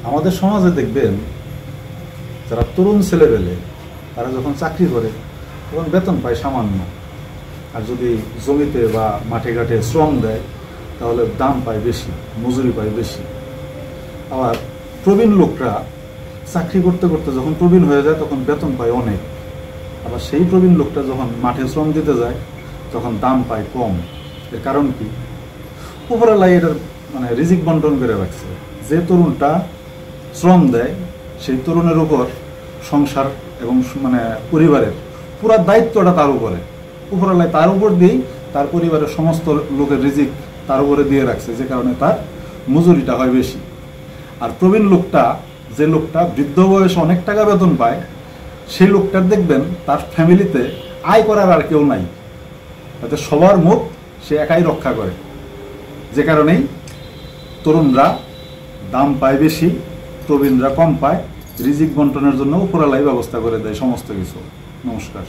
আমাদের সমাজে দেখবেন যারা তরুণ ছেলেবেলে তারা যখন চাকরি করে তখন বেতন পায় সামান্য, আর যদি জমিতে বা মাঠে ঘাটে শ্রম দেয় তাহলে দাম পায় বেশি, মজুরি পায় বেশি। আবার প্রবীণ লোকরা চাকরি করতে করতে যখন প্রবীণ হয়ে যায় তখন বেতন পায় অনেক, আবার সেই প্রবীণ লোকটা যখন মাঠে শ্রম দিতে যায় তখন দাম পায় কম। এর কারণ কি? উপরালাই এটার রিজিক বন্টন করে রাখছে। যে তরুণটা শ্রম দেয় সেই তরুণের উপর সংসার এবং পরিবারের পুরা দায়িত্বটা তার উপরে, উপরালাই তার উপর দিয়েই তার পরিবারের সমস্ত লোকের রিজিক তার উপরে দিয়ে রাখছে, যে কারণে তার মজুরিটা হয় বেশি। আর প্রবীণ লোকটা, যে লোকটা বৃদ্ধ বয়সে অনেক টাকা বেতন পায়, সেই লোকটার দেখবেন তার ফ্যামিলিতে আয় করার আর কেউ নাই, তাতে সবার মুখ সে একাই রক্ষা করে। যে কারণেই তরুণরা দাম পায় বেশি, প্রবীণরা কম পায়। রিজিক বন্টনের জন্য উপরালাই ব্যবস্থা করে দেয় সমস্ত কিছু। নমস্কার।